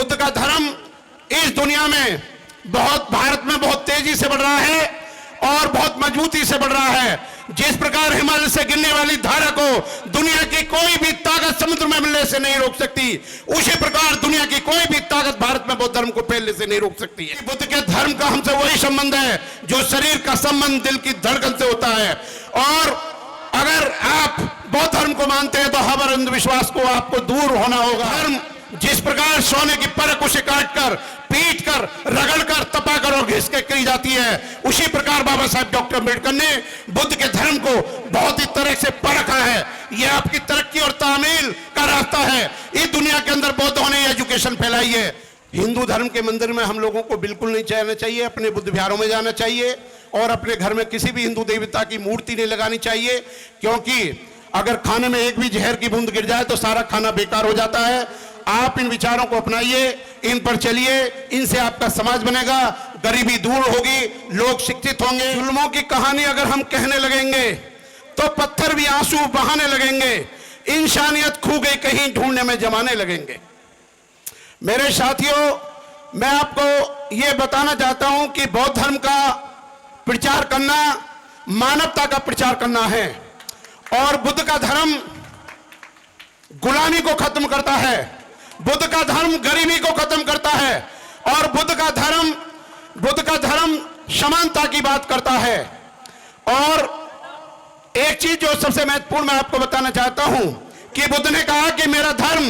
बुद्ध का धर्म इस दुनिया में भारत में बहुत तेजी से बढ़ रहा है और बहुत मजबूती से बढ़ रहा है। जिस प्रकार हिमालय से गिरने वाली धारा को दुनिया की कोई भी ताकत समुद्र में मिलने से नहीं रोक सकती, उसी प्रकार दुनिया की कोई भी ताकत भारत में बौद्ध धर्म को फैलने से नहीं रोक सकती है। बुद्ध के धर्म का हमसे वही संबंध है जो शरीर का संबंध दिल की धड़कन से होता है। और अगर आप बौद्ध धर्म को मानते हैं तो हर अंधविश्वास को आपको दूर होना होगा। धर्म जिस प्रकार सोने की परख उसे काटकर, पीट कर, रगड़ कर, तपा कर और घिस के की जाती है, उसी प्रकार बाबा साहब डॉक्टर अम्बेडकर ने बुद्ध के धर्म को बहुत ही तरह से परखा है। यह आपकी तरक्की और तामील का रास्ता है। इस दुनिया के अंदर बौद्धों ने एजुकेशन फैलाई है। हिंदू धर्म के मंदिर में हम लोगों को बिल्कुल नहीं जाना चाहिए, अपने बुद्ध विहारों में जाना चाहिए और अपने घर में किसी भी हिंदू देवता की मूर्ति नहीं लगानी चाहिए, क्योंकि अगर खाने में एक भी जहर की बूंद गिर जाए तो सारा खाना बेकार हो जाता है। आप इन विचारों को अपनाइए, इन पर चलिए, इनसे आपका समाज बनेगा, गरीबी दूर होगी, लोग शिक्षित होंगे। जुल्मों की कहानी अगर हम कहने लगेंगे तो पत्थर भी आंसू बहाने लगेंगे, इंसानियत खो गई कहीं ढूंढने में जमाने लगेंगे। मेरे साथियों, मैं आपको यह बताना चाहता हूं कि बौद्ध धर्म का प्रचार करना मानवता का प्रचार करना है और बुद्ध का धर्म गुलामी को खत्म करता है, बुद्ध का धर्म गरीबी को खत्म करता है और बुद्ध का धर्म समानता की बात करता है। और एक चीज जो सबसे महत्वपूर्ण मैं आपको बताना चाहता हूं कि बुद्ध ने कहा कि मेरा धर्म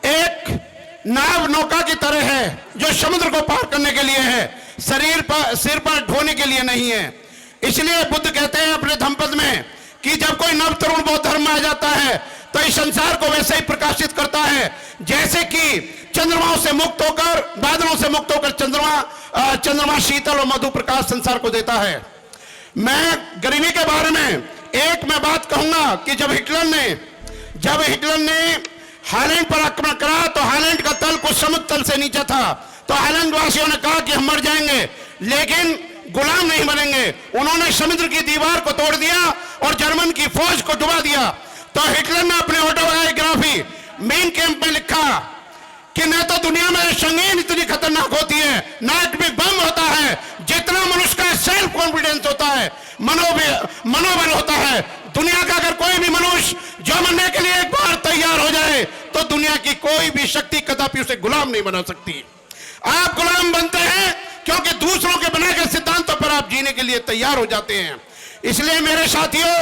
एक नाव नौका की तरह है जो समुद्र को पार करने के लिए है, सिर पर ढोने के लिए नहीं है। इसलिए बुद्ध कहते हैं अपने धम्मपद में कि जब कोई नव तरुण बौद्ध धर्म में आ जाता है तो इस संसार को वैसे ही प्रकाशित करता है जैसे कि चंद्रमाओं से मुक्त होकर, बादलों से मुक्त होकर चंद्रमा शीतल और मधु प्रकाश संसार को देता है। मैं गरीबी के बारे में एक मैं बात कहूंगा कि जब हिटलर ने हालैंड पर आक्रमण करा तो हालैंड का तल कुछ समुद्र तल से नीचे था, तो हालैंड वासियों ने कहा कि हम मर जाएंगे लेकिन गुलाम नहीं बनेंगे। उन्होंने समुद्र की दीवार को तोड़ दिया और जर्मन की फौज को डुबा दिया। तो हिटलर ने अपने ऑटोबायोग्राफी मेन कैंप में लिखा कि न तो दुनिया में संगीन इतनी खतरनाक होती है, ना एटॉमिक बम होता है, जितना मनुष्य का सेल्फ कॉन्फिडेंस होता है, मनोबल होता है। दुनिया का अगर कोई भी मनुष्य जो मरने के लिए एक बार तैयार हो जाए तो दुनिया की कोई भी शक्ति कदापि उसे गुलाम नहीं बना सकती। आप गुलाम बनते हैं क्योंकि दूसरों के बनाए गए सिद्धांतों पर आप जीने के लिए तैयार हो जाते हैं। इसलिए मेरे साथियों,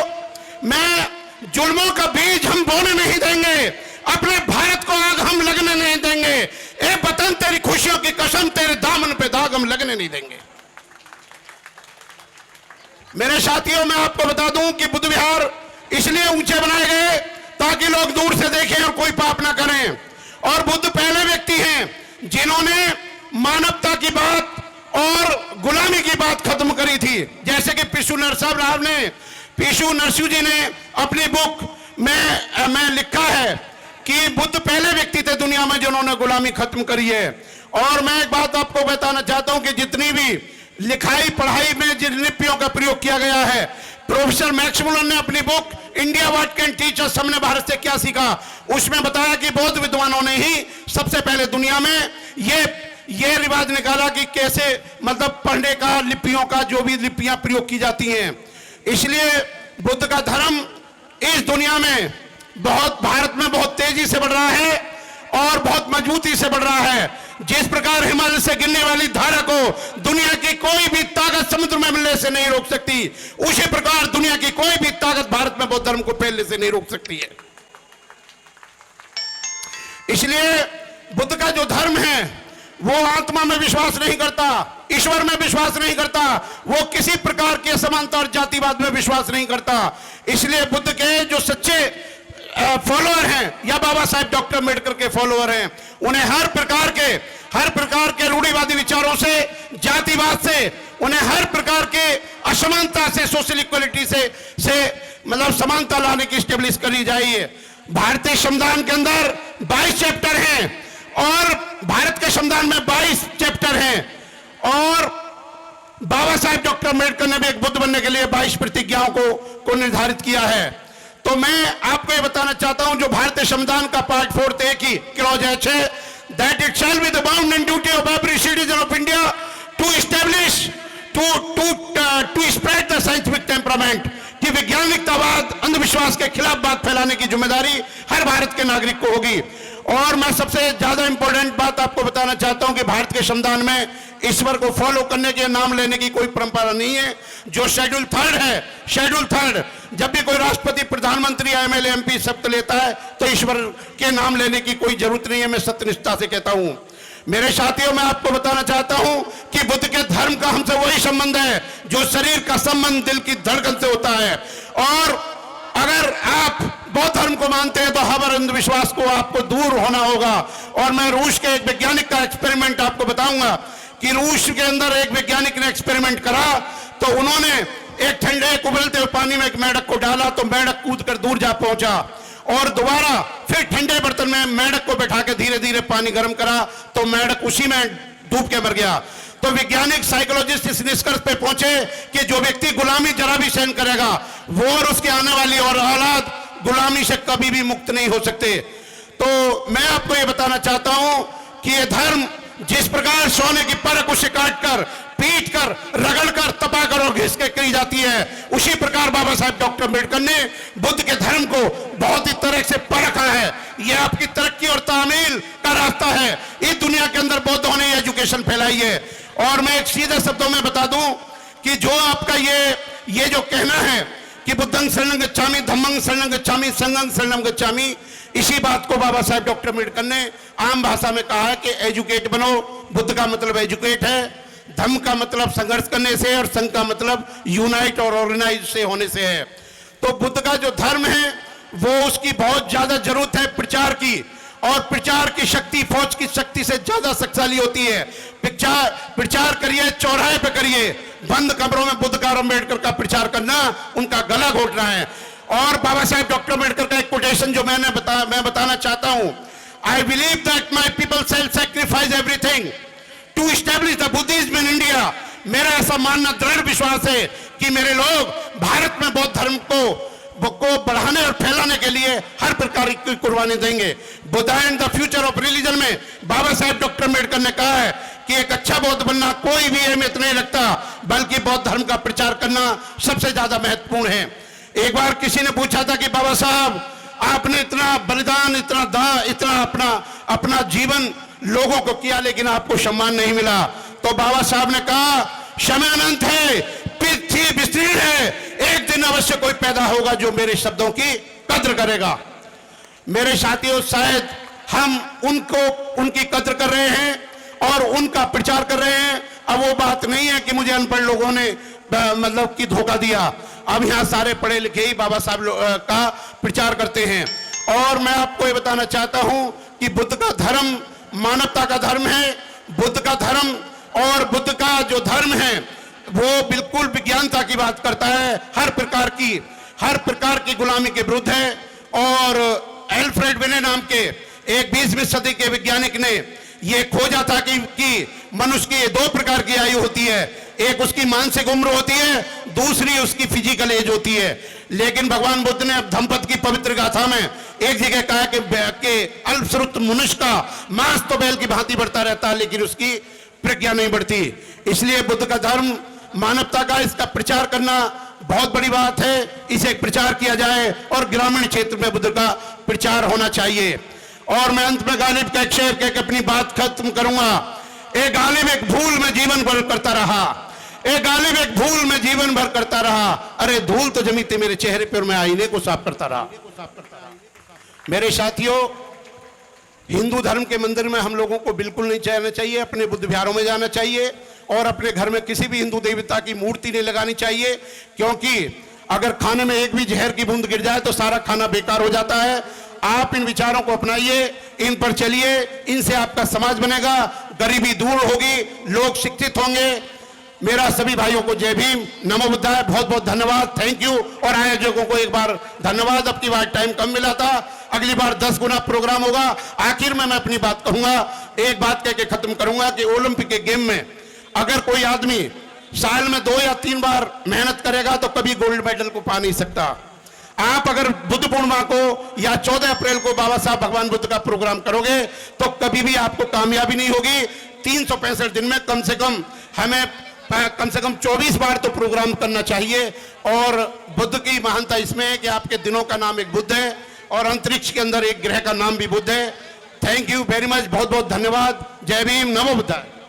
मैं जुल्मों का बीज हम बोने नहीं देंगे, अपने भारत को आग हम लगने नहीं देंगे। ए वतन तेरी खुशियों की कसम, तेरे दामन पे दाग हम लगने नहीं देंगे। मेरे साथियों, मैं आपको बता दूं कि बुद्ध विहार इसलिए ऊंचे बनाए गए ताकि लोग दूर से देखें और कोई पाप ना करें। और बुद्ध पहले व्यक्ति हैं जिन्होंने मानवता की बात और गुलामी की बात खत्म करी थी। जैसे कि पिशु नरसिंह जी ने अपनी बुक में लिखा है कि बुद्ध पहले व्यक्ति थे दुनिया में जिन्होंने गुलामी खत्म करी है। और मैं एक बात आपको बताना चाहता हूं कि जितनी भी लिखाई पढ़ाई में जिन लिपियों का प्रयोग किया गया है, प्रोफेसर मैक्समुलर ने अपनी book India what can teach us, हमने भारत से क्या सीखा, उसमें बताया कि बौद्ध विद्वानों ने ही सबसे पहले दुनिया में ये रिवाज निकाला कि कैसे मतलब पढ़ने का, लिपियों का, जो भी लिपियां प्रयोग की जाती हैं। इसलिए बुद्ध का धर्म इस दुनिया में भारत में बहुत तेजी से बढ़ रहा है और बहुत मजबूती से बढ़ रहा है। जिस प्रकार हिमालय से गिरने वाली धारा को दुनिया की कोई भी ताकत समुद्र में मिलने से नहीं रोक सकती, उसी प्रकार दुनिया की कोई भी ताकत भारत में बौद्ध धर्म को फैलने से नहीं रोक सकती है। इसलिए बुद्ध का जो धर्म है वो आत्मा में विश्वास नहीं करता, ईश्वर में विश्वास नहीं करता, वो किसी प्रकार के समानता और जातिवाद में विश्वास नहीं करता। इसलिए बुद्ध के जो सच्चे फॉलोअर हैं या बाबा साहब डॉक्टर अम्बेडकर के फॉलोअर हैं, उन्हें हर प्रकार के रूढ़िवादी विचारों से, जातिवाद से, उन्हें हर प्रकार के असमानता से, सोशल इक्वलिटी से मतलब समानता लाने की स्टेब्लिश करी जाइए। भारतीय संविधान के अंदर 22 चैप्टर हैं और भारत के संविधान में 22 चैप्टर हैं और बाबा साहब डॉक्टर अम्बेडकर ने भी एक बुद्ध बनने के लिए 22 प्रतिज्ञाओं को निर्धारित किया है। तो मैं आपको ये बताना चाहता हूं, जो भारतीय संविधान का पार्ट 4 की clause 6 that it shall be the bounden duty of every citizen of India to establish, to spread the scientific temperament, कि वैज्ञानिकतावाद अंधविश्वास के खिलाफ बात फैलाने की जिम्मेदारी हर भारत के नागरिक को होगी। और मैं सबसे ज्यादा इंपॉर्टेंट बात आपको बताना चाहता हूं कि भारत के संविधान में ईश्वर को फॉलो करने के नाम लेने की कोई परंपरा नहीं है। जो शेड्यूल थर्ड है, शेड्यूल थर्ड, जब भी कोई राष्ट्रपति, प्रधानमंत्री, एमएलए, एमपी शब्द लेता है तो ईश्वर के नाम लेने की कोई जरूरत नहीं है। मैं सत्यनिष्ठा से कहता हूं। मेरे साथियों, मैं आपको बताना चाहता हूं कि बुद्ध के धर्म का हमसे वही संबंध है जो शरीर का संबंध दिल की धड़कन से होता है। और अगर आप बौद्ध धर्म को मानते हैं तो हर अंधविश्वास को आपको दूर होना होगा। और मैं रूस के एक वैज्ञानिक का एक्सपेरिमेंट आपको बताऊंगा कि रूस के अंदर एक वैज्ञानिक ने एक्सपेरिमेंट करा तो उन्होंने एक ठंडे उबलते हुए पानी में एक मेंढक को डाला तो मेंढक कूद कर दूर जा पहुंचा, और दोबारा फिर ठंडे बर्तन में मेंढक को बैठा के धीरे धीरे पानी गर्म करा तो मेंढक उसी में डूब के मर गया। तो वैज्ञानिक साइकोलॉजिस्ट इस निष्कर्ष पे पहुंचे कि जो व्यक्ति गुलामी जरा भी सहन करेगा वो और उसके आने वाली और औलाद गुलामी से कभी भी मुक्त नहीं हो सकते। तो मैं आपको ये बताना चाहता हूं कि ये धर्म जिस प्रकार सोने की परख उसे काटकर, पीट कर, रगड़ कर, तपा कर और घिस के करी जाती है, उसी प्रकार बाबा साहब डॉक्टर अम्बेडकर ने बुद्ध के धर्म को बहुत ही तरह से परखा है। यह आपकी तरक्की और तामील का रास्ता है। इस दुनिया के अंदर बौद्धों ने एजुकेशन फैलाई है। और मैं एक सीधे शब्दों में बता दूं कि जो आपका ये जो कहना है कि बुद्धं शरणं गच्छामि, धम्मं शरणं गच्छामि, संघं शरणं गच्छामि, इसी बात को बाबा साहब डॉक्टर अम्बेडकर ने आम भाषा में कहा है कि एजुकेट बनो। बुद्ध का मतलब एजुकेट है, धम्म का मतलब संघर्ष करने से, और संघ का मतलब यूनाइट और ऑर्गेनाइज से होने से है। तो बुद्ध का जो धर्म है वो उसकी बहुत ज्यादा जरूरत है प्रचार की, और प्रचार की शक्ति फौज की शक्ति से ज्यादा शक्तिशाली होती है। प्रचार करिए, चौराहे पे करिए, बंद कमरों में बुद्ध का और अम्बेडकर का प्रचार करना उनका गला घोटना है। और बाबा साहब डॉक्टर अम्बेडकर का एक कोटेशन जो मैं बताना चाहता हूं, I believe that my people shall sacrifice everything to establish the Buddhism in India. मेरा ऐसा मानना दृढ़ विश्वास है कि मेरे लोग भारत में बौद्ध धर्म को बढ़ाने और फैलाने के लिए हर प्रकार की कुर्बानी देंगे। Buddha and the future of religion में बाबा साहब डॉक्टर अम्बेडकर ने कहा है कि एक अच्छा बौद्ध बनना कोई भी अहमियत नहीं रखता, बल्कि बौद्ध धर्म का प्रचार करना सबसे ज्यादा महत्वपूर्ण है। एक बार किसी ने पूछा था कि बाबा साहब आपने इतना बलिदान, इतना अपना जीवन लोगों को किया लेकिन आपको सम्मान नहीं मिला। तो बाबा साहब ने कहा समय अनंत है, पृथ्वी विस्तीर्ण है, एक दिन अवश्य कोई पैदा होगा जो मेरे शब्दों की कद्र करेगा। मेरे साथियों, शायद हम उनकी कद्र कर रहे हैं और उनका प्रचार कर रहे हैं। अब वो बात नहीं है कि मुझे अनपढ़ लोगों ने मतलब कि धोखा दिया। अब यहाँ सारे पढ़े लिखे ही बाबा साहब का प्रचार करते हैं। और मैं आपको ये बताना चाहता हूं कि बुद्ध का धर्म मानवता का धर्म है। बुद्ध का धर्म और बुद्ध का जो धर्म है वो बिल्कुल विज्ञानता की बात करता है, हर प्रकार की गुलामी के विरुद्ध है। और एल्फ्रेड विने नाम के एक 20वीं सदी के वैज्ञानिक ने ये खोजा था कि मनुष्य की दो प्रकार की आयु होती है, एक उसकी मानसिक उम्र होती है, दूसरी उसकी फिजिकल एज होती है। लेकिन भगवान बुद्ध ने धम्मपद की पवित्र गाथा में एक जगह कहा कि अल्पश्रुत मनुष्य का मांस तो बैल की भांति बढ़ता रहता है लेकिन उसकी प्रज्ञा नहीं बढ़ती। इसलिए बुद्ध का धर्म मानवता का, इसका प्रचार करना बहुत बड़ी बात है। इसे प्रचार किया जाए और ग्रामीण क्षेत्र में बुद्ध का प्रचार होना चाहिए। और मैं अंत में गालिब का एक शेर कह के अपनी बात खत्म करूंगा। एक गालिब एक भूल में जीवन भर करता रहा, एक गालिब एक भूल में जीवन भर करता रहा, अरे धूल तो जमी थी मेरे चेहरे पर, मैं आईने को साफ करता रहा। मेरे साथियों, हिंदू धर्म के मंदिर में हम लोगों को बिल्कुल नहीं जाना चाहिए, अपने बुद्ध विहारों में जाना चाहिए और अपने घर में किसी भी हिंदू देवता की मूर्ति नहीं लगानी चाहिए, क्योंकि अगर खाने में एक भी जहर की बूंद गिर जाए तो सारा खाना बेकार हो जाता है। आप इन विचारों को अपनाइए, इन पर चलिए, इनसे आपका समाज बनेगा, गरीबी दूर होगी, लोग शिक्षित होंगे। मेरा सभी भाइयों को जय भीम, नमो बुद्धाय, बहुत बहुत धन्यवाद, थैंक यू। और आयोजकों को एक बार धन्यवाद, अब की बार टाइम कम मिला था, अगली बार 10 गुना प्रोग्राम होगा। आखिर में मैं अपनी बात कहूंगा, एक बात कह के खत्म करूंगा कि ओलंपिक के गेम में अगर कोई आदमी साल में 2 या 3 बार मेहनत करेगा तो कभी गोल्ड मेडल को पा नहीं सकता। आप अगर बुद्ध पूर्णिमा को या 14 अप्रैल को बाबा साहब भगवान बुद्ध का प्रोग्राम करोगे तो कभी भी आपको कामयाबी नहीं होगी। 365 दिन में कम से कम हमें कम से कम 24 बार तो प्रोग्राम करना चाहिए। और बुद्ध की महानता इसमें है कि आपके दिनों का नाम एक बुद्ध है और अंतरिक्ष के अंदर एक ग्रह का नाम भी बुद्ध है। थैंक यू वेरी मच, बहुत बहुत धन्यवाद। जय भीम, नमो बुद्धाय।